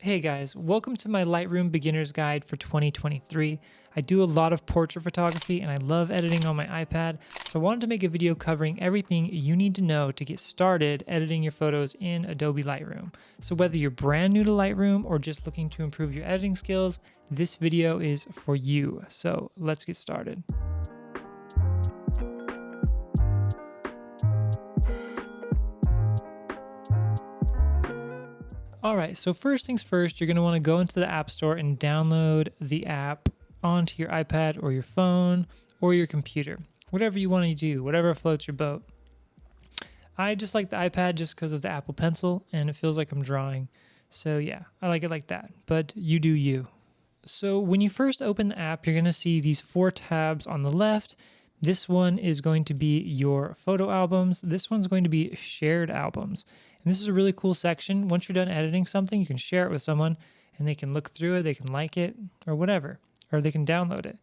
Hey guys, welcome to my Lightroom beginner's guide for 2023. I do a lot of portrait photography and I love editing on my iPad, so I wanted to make a video covering everything you need to know to get started editing your photos in Adobe Lightroom. So whether you're brand new to Lightroom or just looking to improve your editing skills, this video is for you. So let's get started. All right, so first things first, you're going to want to go into the App Store and download the app onto your iPad or your phone or your computer, whatever you want to do, whatever floats your boat. I just like the iPad just because of the Apple Pencil and it feels like I'm drawing. So yeah, I like it like that, but you do you. So when you first open the app, you're going to see these 4 tabs on the left. This one is going to be your photo albums. This one's going to be shared albums. And this is a really cool section. Once you're done editing something, you can share it with someone and they can look through it, they can like it or whatever, or they can download it.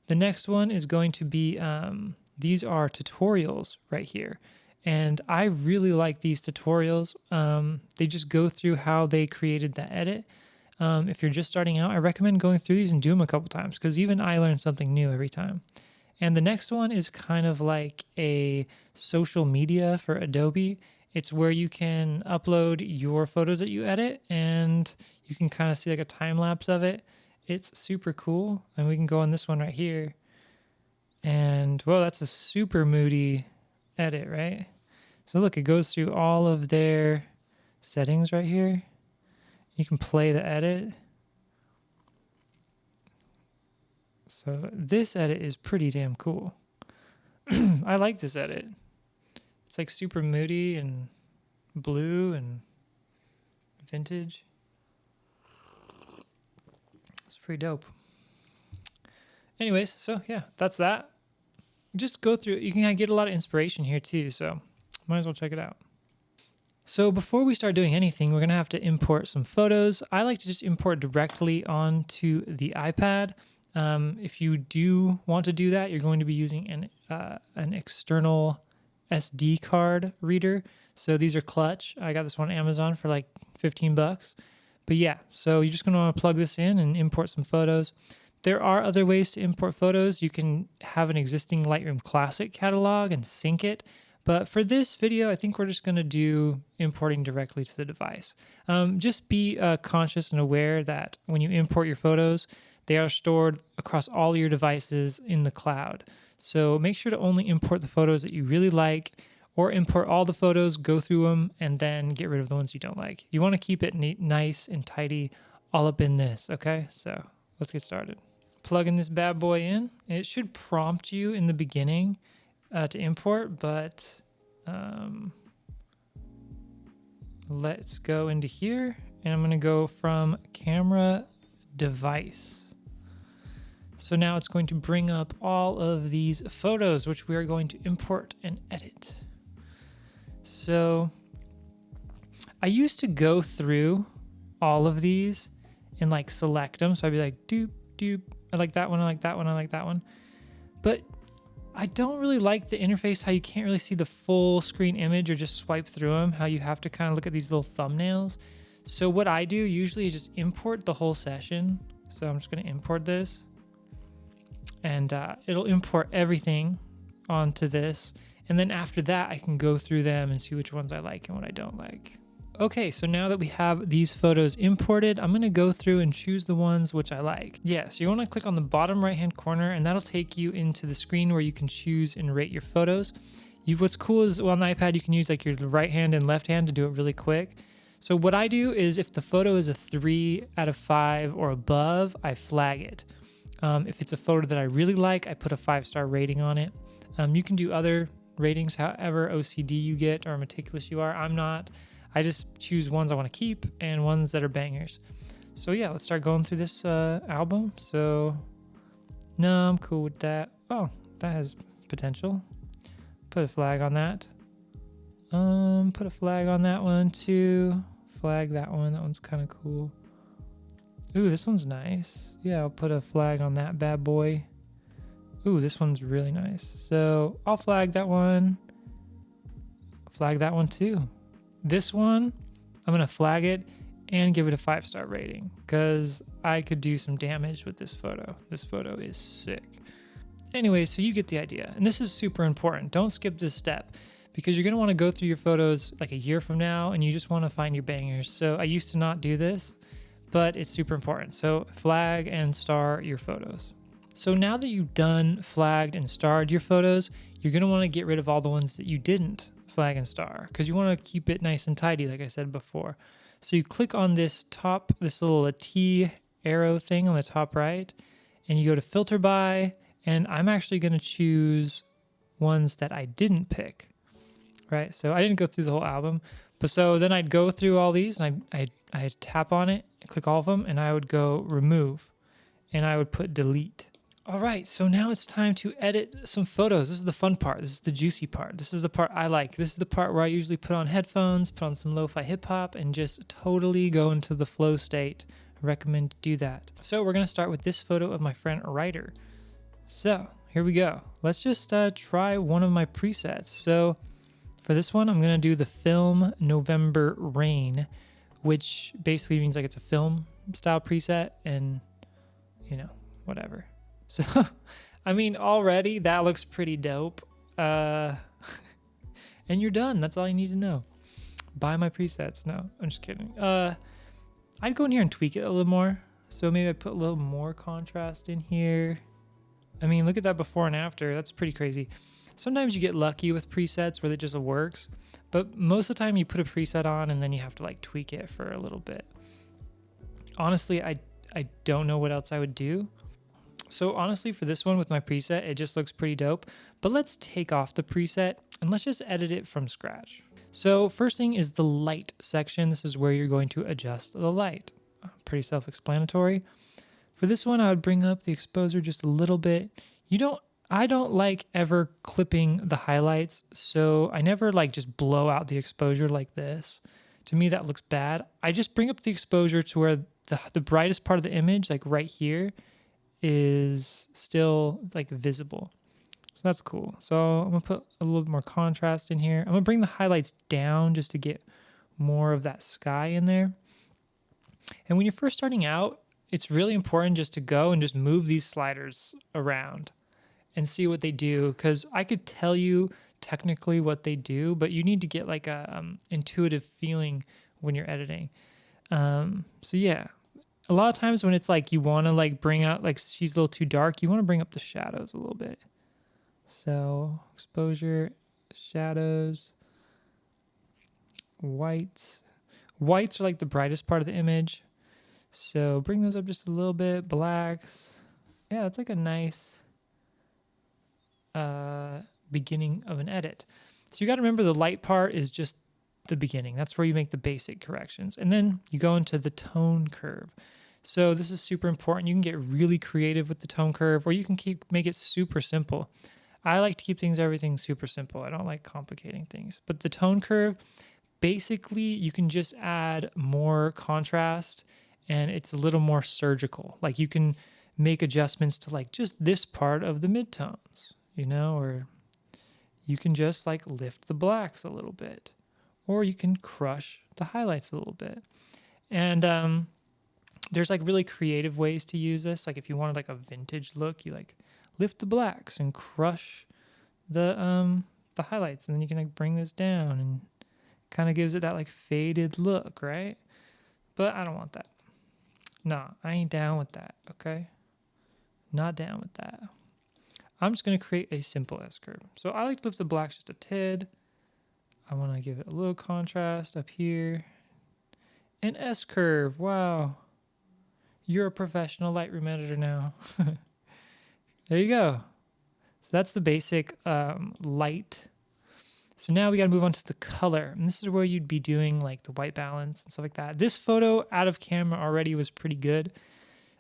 The next one is going to be, these are tutorials right here. And I really like these tutorials. They just go through how they created the edit. If you're just starting out, I recommend going through these and do them a couple times because even I learn something new every time. And the next one is kind of like a social media for Adobe. It's where you can upload your photos that you edit and you can kind of see like a time lapse of it. It's super cool. And we can go on this one right here. And whoa, that's a super moody edit, right? So look, it goes through all of their settings right here. You can play the edit. So this edit is pretty damn cool. I like this edit. It's like super moody and blue and vintage. It's pretty dope. Anyways, so yeah, that's that. Just go through it. You can get a lot of inspiration here too, so might as well check it out. So before we start doing anything, we're going to have to import some photos. I like to just import directly onto the iPad. If you do want to do that, you're going to be using an external SD card reader. So these are Clutch. I got this one on Amazon for like 15 bucks. But yeah, so you're just going to want to plug this in and import some photos. There are other ways to import photos. You can have an existing Lightroom Classic catalog and sync it. But for this video, I think we're just going to do importing directly to the device. Just be conscious and aware that when you import your photos, they are stored across all your devices in the cloud. So make sure to only import the photos that you really like, or import all the photos, go through them, and then get rid of the ones you don't like. You want to keep it neat, nice and tidy all up in this, okay? So let's get started. Plugging this bad boy in. It should prompt you in the beginning to import, but let's go into here, and I'm going to go from camera device. So now it's going to bring up all of these photos, which we are going to import and edit. So I used to go through all of these and like select them. So I'd be like, doop, doop. I like that one. I like that one. I like that one. But I don't really like the interface, how you can't really see the full screen image or just swipe through them, how you have to kind of look at these little thumbnails. So what I do usually is just import the whole session. So I'm just going to import this. And it'll import everything onto this. And then after that, I can go through them and see which ones I like and what I don't like. Okay, so now that we have these photos imported, I'm going to go through and choose the ones which I like. Yeah, so you want to click on the bottom right-hand corner, and that'll take you into the screen where you can choose and rate your photos. What's cool is on the iPad, you can use like your right hand and left hand to do it really quick. So what I do is if the photo is a 3 out of 5 or above, I flag it. If it's a photo that I really like, I put a 5-star rating on it. You can do other ratings, however OCD you get or meticulous you are. I'm not. I just choose ones I want to keep and ones that are bangers. So yeah, let's start going through this album. So no, I'm cool with that. Oh, that has potential. Put a flag on that. Put a flag on that one too. Flag that one. That one's kind of cool. Ooh, this one's nice. Yeah, I'll put a flag on that bad boy. Ooh, this one's really nice. So I'll flag that one. Flag that one too. This one, I'm going to flag it and give it a 5-star rating because I could do some damage with this photo. This photo is sick. Anyway, so you get the idea. And this is super important. Don't skip this step because you're going to want to go through your photos like a year from now and you just want to find your bangers. So I used to not do this, but it's super important. So flag and star your photos. So now that you've done flagged and starred your photos, you're going to want to get rid of all the ones that you didn't flag and star because you want to keep it nice and tidy, like I said before. So you click on this little T arrow thing on the top right, and you go to filter by, and I'm actually going to choose ones that I didn't pick, right? So I didn't go through the whole album, but so then I'd go through all these and I'd tap on it, click all of them, and I would go remove, and I would put delete. All right, so now it's time to edit some photos. This is the fun part. This is the juicy part. This is the part I like. This is the part where I usually put on headphones, put on some lo-fi hip-hop, and just totally go into the flow state. I recommend to do that. So we're going to start with this photo of my friend Ryder. So here we go. Let's just try one of my presets. So for this one, I'm going to do the Film November Rain, which basically means like it's a film style preset and, you know, whatever. So, I mean, already that looks pretty dope. And you're done. That's all you need to know. Buy my presets. No, I'm just kidding. I'd go in here and tweak it a little more. So maybe I put a little more contrast in here. I mean, look at that before and after. That's pretty crazy. Sometimes you get lucky with presets where it just works. But most of the time you put a preset on and then you have to like tweak it for a little bit. Honestly, I don't know what else I would do. So honestly, for this one with my preset, it just looks pretty dope. But let's take off the preset and let's just edit it from scratch. So first thing is the light section. This is where you're going to adjust the light. Pretty self-explanatory. For this one, I would bring up the exposure just a little bit. I don't like ever clipping the highlights, so I never like just blow out the exposure like this. To me, that looks bad. I just bring up the exposure to where the brightest part of the image, like right here, is still like visible. So that's cool. So I'm gonna put a little bit more contrast in here. I'm gonna bring the highlights down just to get more of that sky in there. And when you're first starting out, it's really important just to go and just move these sliders around and see what they do. Because I could tell you technically what they do, but you need to get like a intuitive feeling when you're editing. So yeah. A lot of times when it's like you want to like bring out, like she's a little too dark, you want to bring up the shadows a little bit. So exposure, shadows, whites. Whites are like the brightest part of the image. So bring those up just a little bit. Blacks. Yeah, it's like a nice beginning of an edit. So you got to remember the light part is just the beginning. That's where you make the basic corrections. And then you go into the tone curve. So this is super important. You can get really creative with the tone curve, or you can make it super simple. I like to keep everything super simple. I don't like complicating things. But the tone curve, basically you can just add more contrast and it's a little more surgical. Like you can make adjustments to like just this part of the midtones, you know, or you can just like lift the blacks a little bit. Or you can crush the highlights a little bit. And there's like really creative ways to use this. Like if you wanted like a vintage look, you like lift the blacks and crush the highlights. And then you can like bring this down and kind of gives it that like faded look, right? But I don't want that. Nah, I ain't down with that, okay? Not down with that. I'm just going to create a simple S-curve. So I like to lift the blacks just a tid. I want to give it a little contrast up here. An S-curve. Wow. You're a professional Lightroom editor now. There you go. So that's the basic light. So now we got to move on to the color. And this is where you'd be doing like the white balance and stuff like that. This photo out of camera already was pretty good.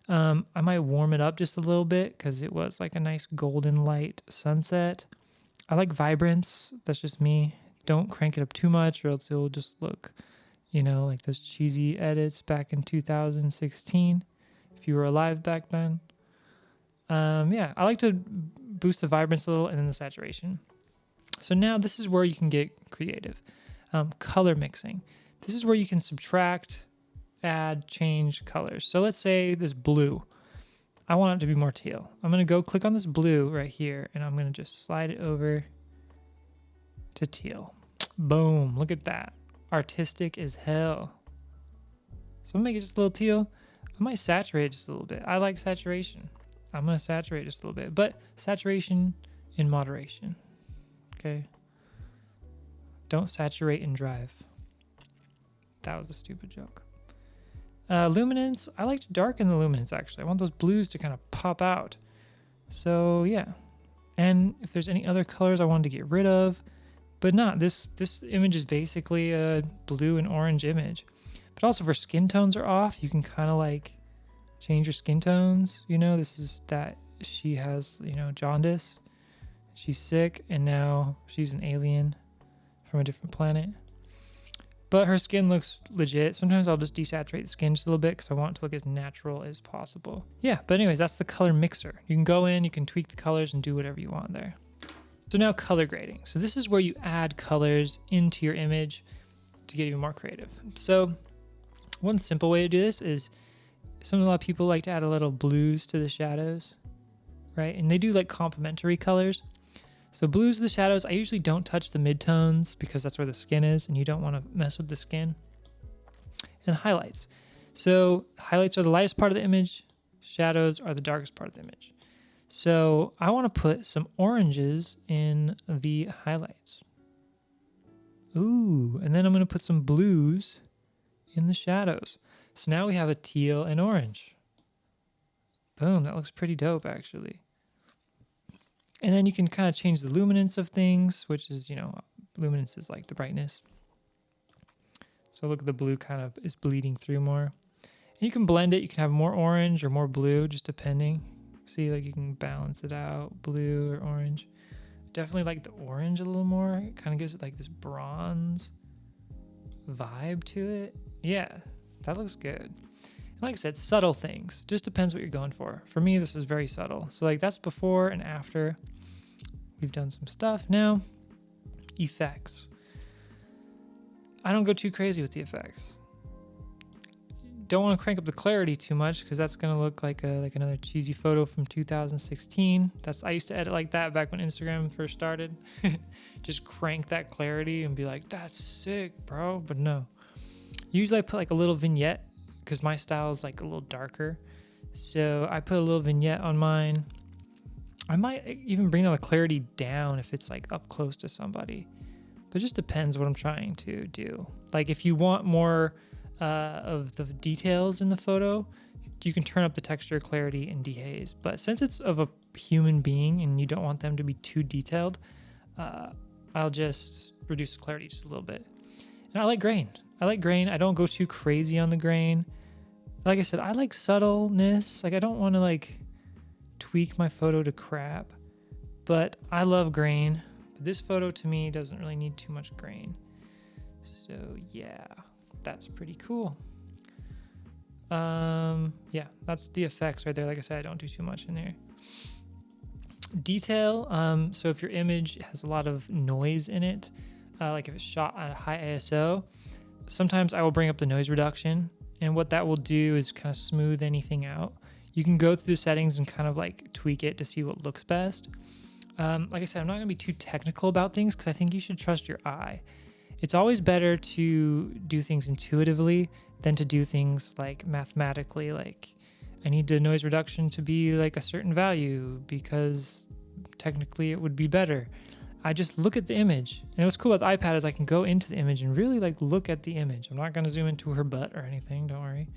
I might warm it up just a little bit because it was like a nice golden light sunset. I like vibrance. That's just me. Don't crank it up too much or else it'll just look, you know, like those cheesy edits back in 2016, if you were alive back then. Yeah, I like to boost the vibrance a little and then the saturation. So now this is where you can get creative. Color mixing. This is where you can subtract add, change colors. So let's say this blue. I want it to be more teal. I'm going to go click on this blue right here, and I'm going to just slide it over to teal. Boom. Look at that. Artistic as hell. So I'm going to make it just a little teal. I might saturate it just a little bit. I like saturation. I'm going to saturate just a little bit, but saturation in moderation. Okay. Don't saturate and drive. That was a stupid joke. Luminance. I like to darken the luminance, actually. I want those blues to kind of pop out. So, yeah. And if there's any other colors I wanted to get rid of, but not. This image is basically a blue and orange image. But also for skin tones are off, you can kind of like change your skin tones. You know, this is that she has, you know, jaundice. She's sick, and now she's an alien from a different planet. But her skin looks legit. Sometimes I'll just desaturate the skin just a little bit because I want it to look as natural as possible. Yeah, but anyways, that's the color mixer. You can go in, you can tweak the colors and do whatever you want there. So now color grading. So this is where you add colors into your image to get even more creative. So one simple way to do this is a lot of people like to add a little blues to the shadows, right? And they do like complementary colors. So blues to the shadows, I usually don't touch the midtones because that's where the skin is and you don't want to mess with the skin. And highlights. So highlights are the lightest part of the image. Shadows are the darkest part of the image. So I want to put some oranges in the highlights. Ooh, and then I'm going to put some blues in the shadows. So now we have a teal and orange. Boom, that looks pretty dope actually. And then you can kind of change the luminance of things, which is, you know, luminance is like the brightness. So look, the blue kind of is bleeding through more. And you can blend it. You can have more orange or more blue, just depending. See, like you can balance it out, blue or orange. Definitely like the orange a little more. It kind of gives it like this bronze vibe to it. Yeah, that looks good. And like I said, subtle things. Just depends what you're going for. For me, this is very subtle. So like that's before and after. We've done some stuff. Now, effects. I don't go too crazy with the effects. Don't want to crank up the clarity too much because that's going to look like another cheesy photo from 2016. I used to edit like that back when Instagram first started. Just crank that clarity and be like, that's sick, bro. But no. Usually I put like a little vignette because my style is like a little darker. So I put a little vignette on mine. I might even bring the clarity down if it's like up close to somebody. But it just depends what I'm trying to do. Like if you want more of the details in the photo, you can turn up the texture, clarity, and dehaze. But since it's of a human being and you don't want them to be too detailed, I'll just reduce the clarity just a little bit. And I like grain. I don't go too crazy on the grain. Like I said, I like subtleness. Like I don't want to like tweak my photo to crap, but I love grain. But this photo to me doesn't really need too much grain. So yeah, that's pretty cool. Yeah, that's the effects right there. Like I said, I don't do too much in there. Detail. So if your image has a lot of noise in it, like if it's shot at a high ISO, sometimes I will bring up the noise reduction, and what that will do is kind of smooth anything out. You can go through the settings and kind of like tweak it to see what looks best. Like I said, I'm not going to be too technical about things because I think you should trust your eye. It's always better to do things intuitively than to do things like mathematically, like I need the noise reduction to be like a certain value because technically it would be better. I just look at the image. And what's cool about the iPad is I can go into the image and really like look at the image. I'm not going to zoom into her butt or anything, don't worry.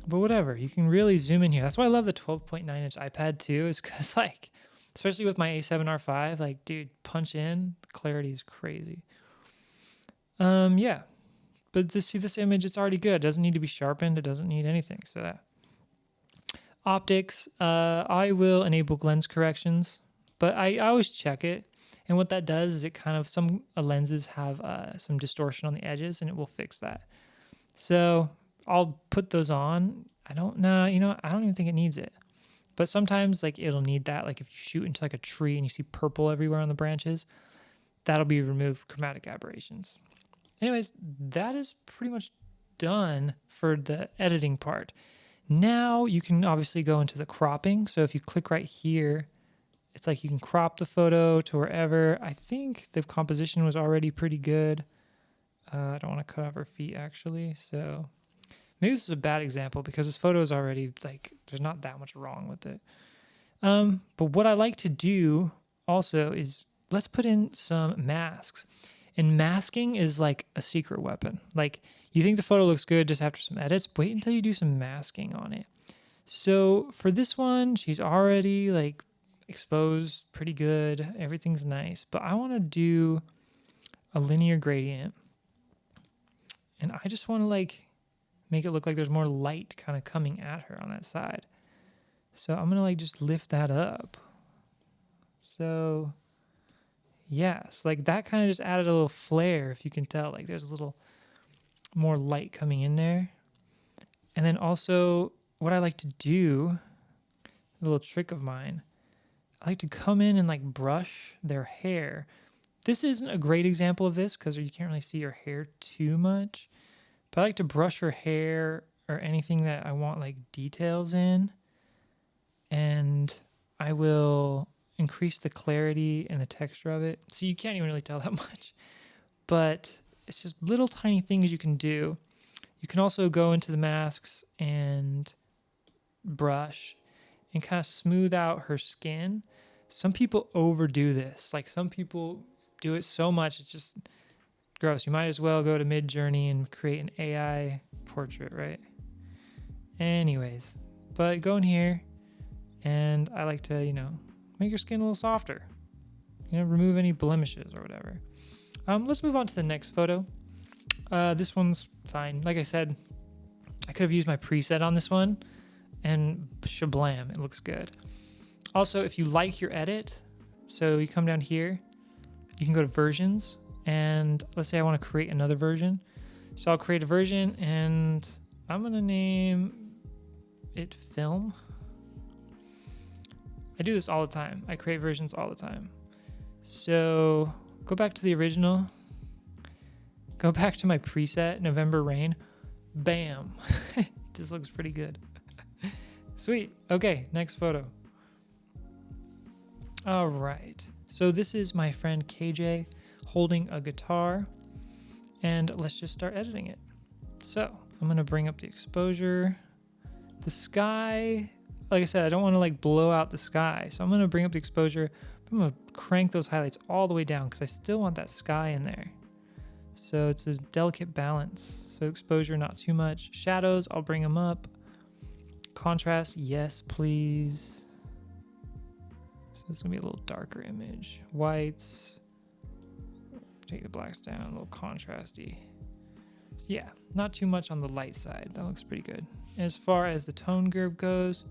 But whatever, you can really zoom in here. That's why I love the 12.9-inch iPad too, is because like, especially with my A7R5, like dude, punch in, the clarity is crazy. Yeah, but to see this image, it's already good. It doesn't need to be sharpened. It doesn't need anything. So that. Optics, I will enable lens corrections, but I always check it. And what that does is it kind of, some lenses have some distortion on the edges and it will fix that. So I'll put those on. I don't even think it needs it. But sometimes like it'll need that. Like if you shoot into like a tree and you see purple everywhere on the branches, that'll be remove chromatic aberrations. Anyways, that is pretty much done for the editing part. Now you can obviously go into the cropping. So if you click right here, it's like you can crop the photo to wherever. I think the composition was already pretty good. I don't want to cut off her feet actually. So maybe this is a bad example because this photo is already like, there's not that much wrong with it. But what I like to do also is let's put in some masks. And masking is like a secret weapon. Like you think the photo looks good just after some edits, wait until you do some masking on it. So for this one, she's already like exposed pretty good. Everything's nice, but I want to do a linear gradient. And I just want to like make it look like there's more light kind of coming at her on that side. So I'm going to like just lift that up. So yeah, so like that kind of just added a little flare, if you can tell, like there's a little more light coming in there. And then also what I like to do, a little trick of mine, I like to come in and like brush their hair. This isn't a great example of this because you can't really see her hair too much, but I like to brush her hair or anything that I want like details in. And I will increase the clarity and the texture of it. So you can't even really tell that much, but it's just little tiny things you can do. You can also go into the masks and brush and kind of smooth out her skin. Some people overdo this. Like some people do it so much, it's just gross. You might as well go to Midjourney and create an AI portrait, right? Anyways, but go in here and I like to, make your skin a little softer. Remove any blemishes or whatever. Let's move on to the next photo. This one's fine. Like I said, I could have used my preset on this one and shablam, it looks good. Also, if you like your edit, so you come down here, you can go to versions, and let's say I want to create another version. So I'll create a version and I'm going to name it film. I do this all the time. I create versions all the time. So go back to the original. Go back to my preset, November Rain. Bam. This looks pretty good. Sweet. Okay, next photo. All right. So this is my friend KJ holding a guitar. And let's just start editing it. So I'm going to bring up the exposure. The sky, like I said, I don't want to like blow out the sky. So I'm going to bring up the exposure. I'm going to crank those highlights all the way down because I still want that sky in there. So it's a delicate balance. So exposure, not too much. Shadows, I'll bring them up. Contrast, yes, please. So it's going to be a little darker image. Whites, take the blacks down, a little contrasty. So yeah, not too much on the light side. That looks pretty good. As far as the tone curve goes,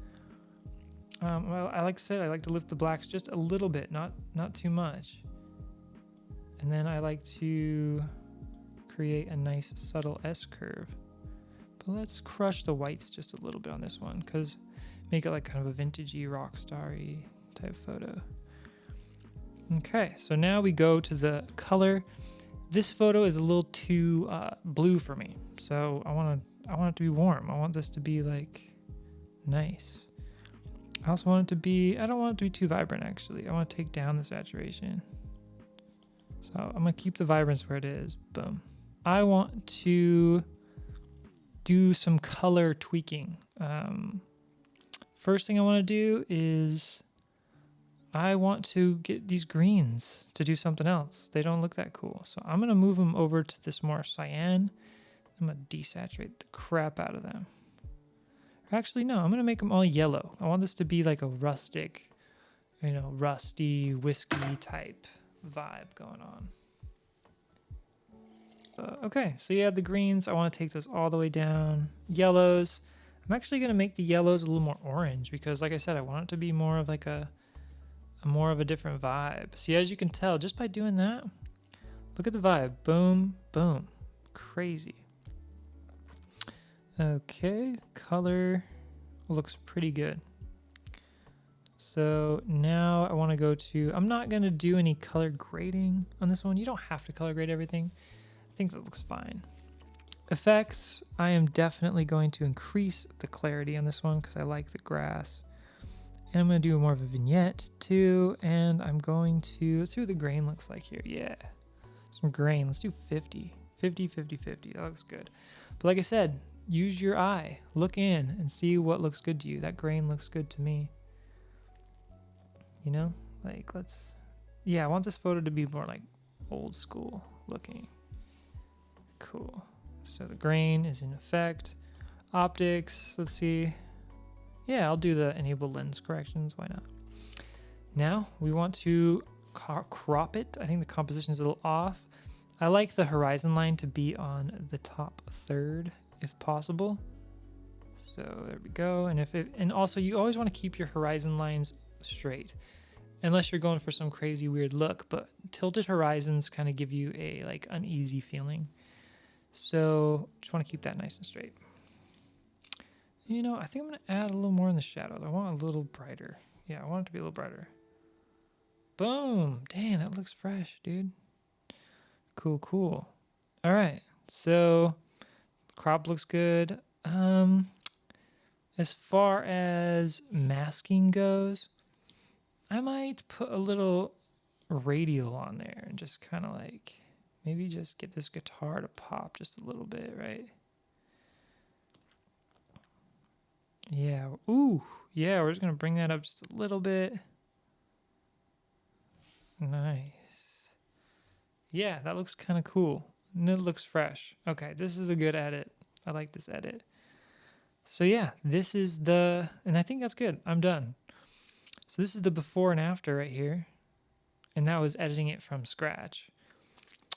well, I like to lift the blacks just a little bit, not too much. And then I like to create a nice subtle S curve. But let's crush the whites just a little bit on this one because make it like kind of a vintagey, rock starry type photo. Okay, so now we go to the color. This photo is a little too blue for me, so I want it to be warm. I want this to be like nice. I also want it to be, I don't want it to be too vibrant actually. I want to take down the saturation. So I'm going to keep the vibrance where it is. Boom. I want to do some color tweaking. First thing I want to do is I want to get these greens to do something else. They don't look that cool. So I'm going to move them over to this more cyan. I'm going to desaturate the crap out of them. Actually, no, I'm going to make them all yellow. I want this to be like a rustic, rusty, whiskey type vibe going on. Okay, so you have the greens. I want to take those all the way down. Yellows. I'm actually going to make the yellows a little more orange because, like I said, I want it to be more of like a more of a different vibe. See, as you can tell, just by doing that, look at the vibe. Boom, boom. Crazy. Okay, color looks pretty good. So now I want to go to, I'm not going to do any color grading on this one. You don't have to color grade everything. I think that looks fine. effects, I am definitely going to increase the clarity on this one because I like the grass. And I'm going to do more of a vignette too. And I'm going to, let's see what the grain looks like here. Yeah, some grain. Let's do 50. 50, 50, 50. That looks good. But like I said, use your eye. Look in and see what looks good to you. That grain looks good to me. You know, like yeah, I want this photo to be more like old school looking. Cool. So the grain is in effect. Optics, let's see. Yeah, I'll do the enable lens corrections. Why not? Now we want to crop it. I think the composition is a little off. I like the horizon line to be on the top third if possible. So there we go. And also you always want to keep your horizon lines straight unless you're going for some crazy weird look, but tilted horizons kind of give you a like uneasy feeling. So just want to keep that nice and straight. You know, I think I'm going to add a little more in the shadows. I want a little brighter. Yeah, I want it to be a little brighter. Boom. Dang, that looks fresh, dude. Cool, cool. All right. So crop looks good. As far as masking goes, I might put a little radial on there and just kind of like maybe just get this guitar to pop just a little bit, right? Yeah. Ooh. Yeah, we're just going to bring that up just a little bit. Nice. Yeah, that looks kind of cool. And it looks fresh. Okay, this is a good edit. I like this edit. So yeah, this is and I think that's good. I'm done. So this is the before and after right here. And that was editing it from scratch.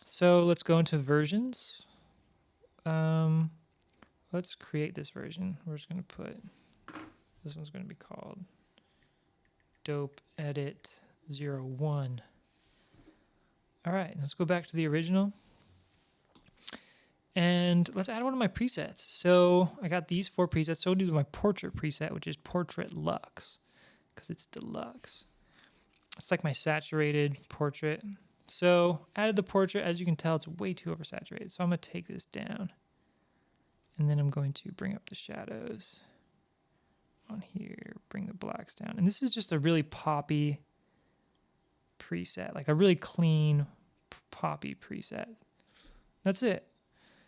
So let's go into versions. Let's create this version. We're just going to put, this one's going to be called Dope Edit 01. All right, let's go back to the original. And let's add one of my presets. So I got these 4 presets. So I'll do my portrait preset, which is Portrait Luxe, because it's deluxe. It's like my saturated portrait. So added the portrait. As you can tell, it's way too oversaturated. So I'm going to take this down. And then I'm going to bring up the shadows on here, bring the blacks down. And this is just a really poppy preset, like a really clean poppy preset. That's it.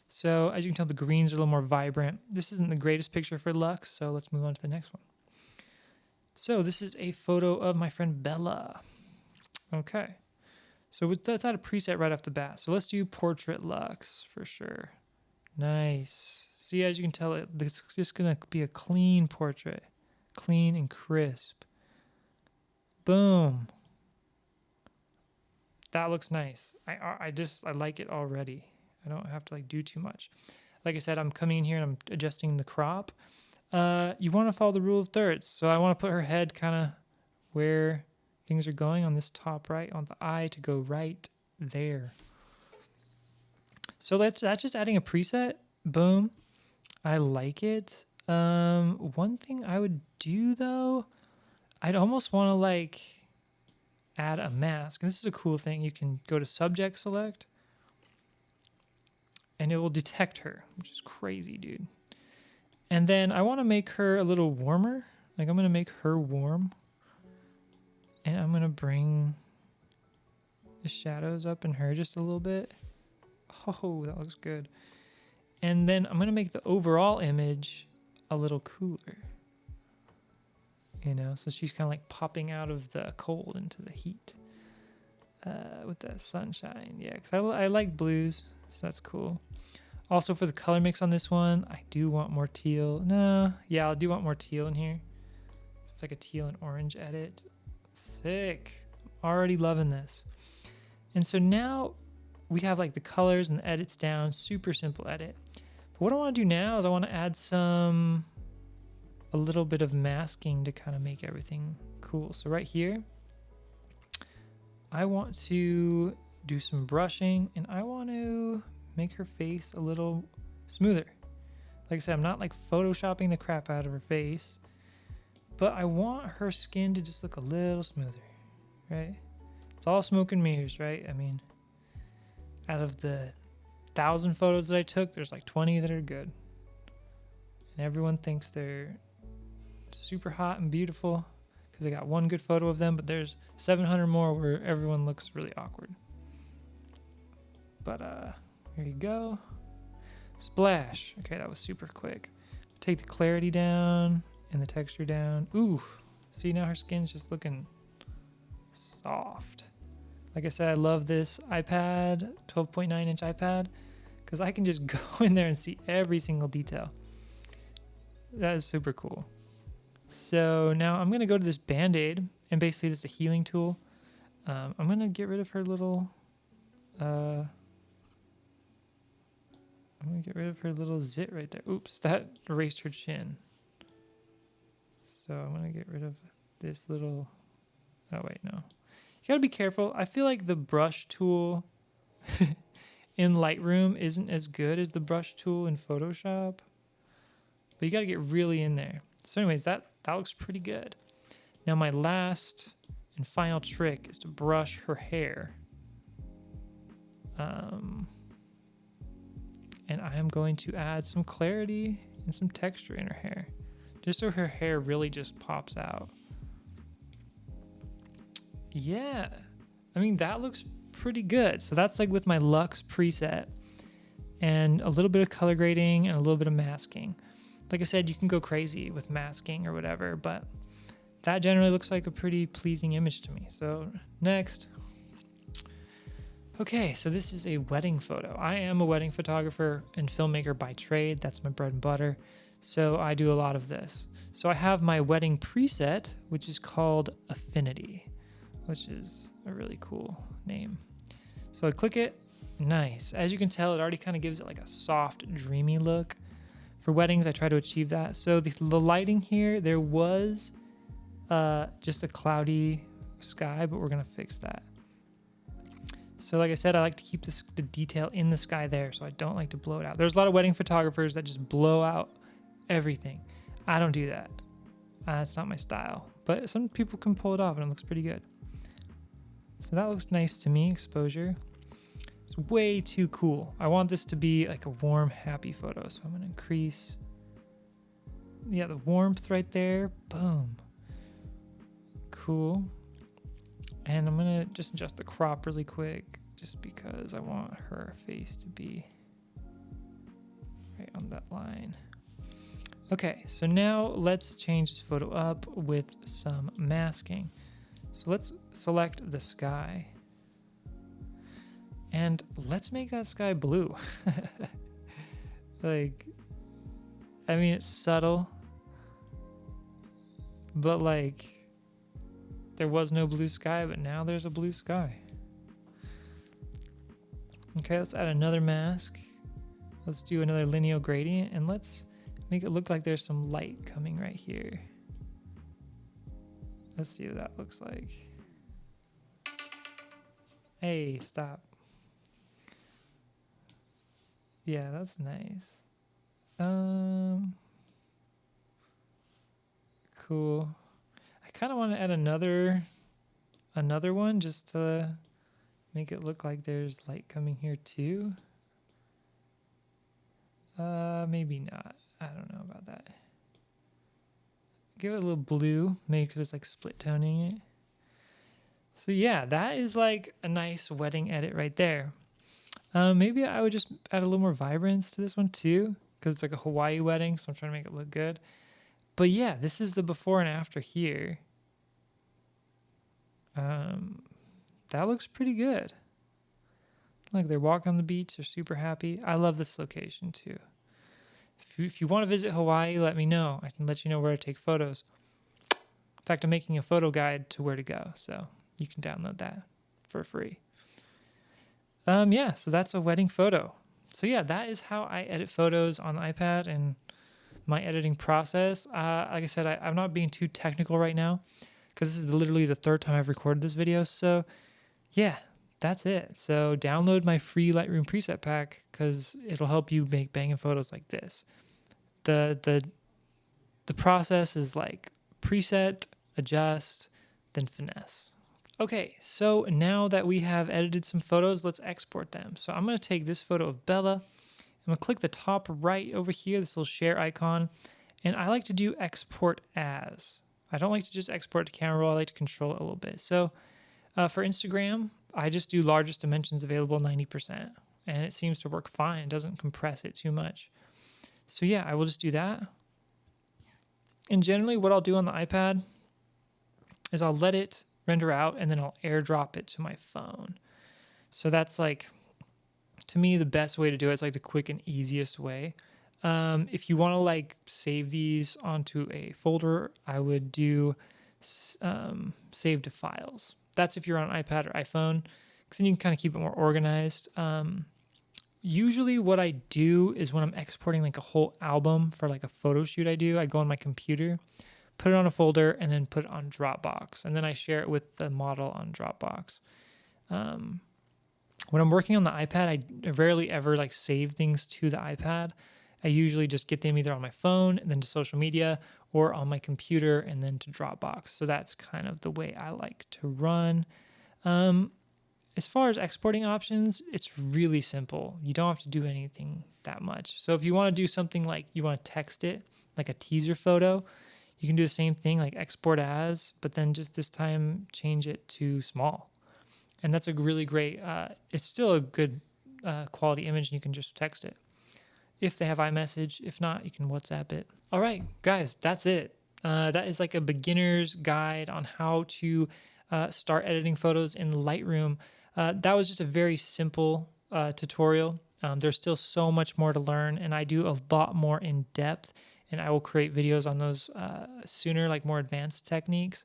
So as you can tell, the greens are a little more vibrant. This isn't the greatest picture for Luxe, so let's move on to the next one. So this is a photo of my friend Bella. Okay. So let's add a preset right off the bat. So let's do Portrait Luxe for sure. Nice. See, as you can tell, it's just going to be a clean portrait. Clean and crisp. Boom. That looks nice. I like it already. I don't have to like do too much. Like I said, I'm coming in here and I'm adjusting the crop. You want to follow the rule of thirds. So I want to put her head kind of where things are going on this top right. I want the eye to go right there. So that's just adding a preset. Boom. I like it. One thing I would do though, I'd almost want to like add a mask. And this is a cool thing. You can go to subject select and it will detect her, which is crazy, dude. And then I want to make her a little warmer. Like I'm going to make her warm. And I'm going to bring the shadows up in her just a little bit. Oh, that looks good. And then I'm going to make the overall image a little cooler. You know, so she's kind of like popping out of the cold into the heat with that sunshine. Yeah, because I like blues, so that's cool. Also for the color mix on this one, I do want more teal. No, yeah, I do want more teal in here. It's like a teal and orange edit. Sick. I'm already loving this. And so now we have like the colors and the edits down. Super simple edit. But what I want to do now is I want to add a little bit of masking to kind of make everything cool. So right here, I want to do some brushing and I want to make her face a little smoother. Like I said, I'm not like photoshopping the crap out of her face, but I want her skin to just look a little smoother, right? It's all smoke and mirrors, right? I mean, out of the 1,000 photos that I took, there's like 20 that are good. And everyone thinks they're super hot and beautiful because I got one good photo of them, but there's 700 more where everyone looks really awkward. But here you go. Splash. Okay, that was super quick. Take the clarity down and the texture down. Ooh, see, now her skin's just looking soft. Like I said, I love this iPad, 12.9-inch iPad, because I can just go in there and see every single detail. That is super cool. So now I'm going to go to this Band-Aid, and basically this is a healing tool. I'm going to get rid of her little... I'm going to get rid of her little zit right there. Oops, that erased her chin. So I'm going to get rid of this little... Oh, wait, no. You got to be careful. I feel like the brush tool in Lightroom isn't as good as the brush tool in Photoshop. But you got to get really in there. So anyways, that looks pretty good. Now my last and final trick is to brush her hair. And I am going to add some clarity and some texture in her hair, just so her hair really just pops out. Yeah, I mean, that looks pretty good. So that's like with my Lux preset and a little bit of color grading and a little bit of masking. Like I said, you can go crazy with masking or whatever, but that generally looks like a pretty pleasing image to me. So next. Okay, so this is a wedding photo. I am a wedding photographer and filmmaker by trade. That's my bread and butter. So I do a lot of this. So I have my wedding preset, which is called Affinity, which is a really cool name. So I click it. Nice. As you can tell, it already kind of gives it like a soft, dreamy look. For weddings, I try to achieve that. So the lighting here, there was just a cloudy sky, but we're going to fix that. So like I said, I like to keep the detail in the sky there, so I don't like to blow it out. There's a lot of wedding photographers that just blow out everything. I don't do that. That's not my style. But some people can pull it off, and it looks pretty good. So that looks nice to me, exposure. It's way too cool. I want this to be like a warm, happy photo. So I'm going to increase, the warmth right there. Boom. Cool. And I'm going to just adjust the crop really quick, just because I want her face to be right on that line. Okay, so now let's change this photo up with some masking. So let's select the sky. And let's make that sky blue. Like, I mean, it's subtle, but like, there was no blue sky, but now there's a blue sky. Okay, let's add another mask. Let's do another linear gradient, and let's make it look like there's some light coming right here. Let's see what that looks like. Hey, stop. Yeah, that's nice. Cool. I kind of want to add another one just to make it look like there's light coming here too. Maybe not. I don't know about that. Give it a little blue, maybe because it's like split toning it. So yeah, that is like a nice wedding edit right there. Maybe I would just add a little more vibrance to this one too, because it's like a Hawaii wedding, so I'm trying to make it look good. But yeah, this is the before and after here. That looks pretty good. Like they're walking on the beach, they're super happy. I love this location too. If you want to visit Hawaii, let me know. I can let you know where to take photos. In fact, I'm making a photo guide to where to go, so you can download that for free. Yeah, so that's a wedding photo. So yeah, that is how I edit photos on the iPad and my editing process. Like I said, I'm not being too technical right now because this is literally the third time I've recorded this video. So yeah, that's it. So download my free Lightroom preset pack because it'll help you make banging photos like this. The process is like preset, adjust, then finesse. Okay, so now that we have edited some photos, let's export them. So I'm going to take this photo of Bella. I'm going to click the top right over here, this little share icon, and I like to do export as. I don't like to just export to camera roll. I like to control it a little bit. So for Instagram, I just do largest dimensions available 90%, and it seems to work fine. It doesn't compress it too much. So yeah, I will just do that. And generally what I'll do on the iPad is I'll let it render out and then I'll airdrop it to my phone. So that's like, to me, the best way to do it. It's like the quick and easiest way. If you want to like save these onto a folder, I would do save to files. That's if you're on iPad or iPhone, because then you can kind of keep it more organized. Usually what I do is when I'm exporting like a whole album for like a photo shoot I do, I go on my computer, put it on a folder, and then put it on Dropbox. And then I share it with the model on Dropbox. When I'm working on the iPad, I rarely ever like save things to the iPad. I usually just get them either on my phone and then to social media, or on my computer and then to Dropbox. So that's kind of the way I like to run. As far as exporting options, it's really simple. You don't have to do anything that much. So if you want to do something like you want to text it, like a teaser photo, you can do the same thing, like export as, but then just this time change it to small. And that's a really great, it's still a good quality image, and you can just text it. If they have iMessage, if not, you can WhatsApp it. All right, guys, that's it. That is like a beginner's guide on how to start editing photos in Lightroom. That was just a very simple tutorial. There's still so much more to learn, and I do a lot more in depth, and I will create videos on those sooner, like more advanced techniques.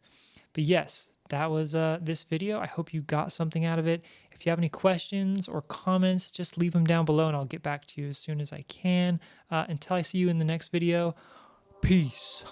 But yes, that was this video. I hope you got something out of it. If you have any questions or comments, just leave them down below and I'll get back to you as soon as I can. Until I see you in the next video, peace.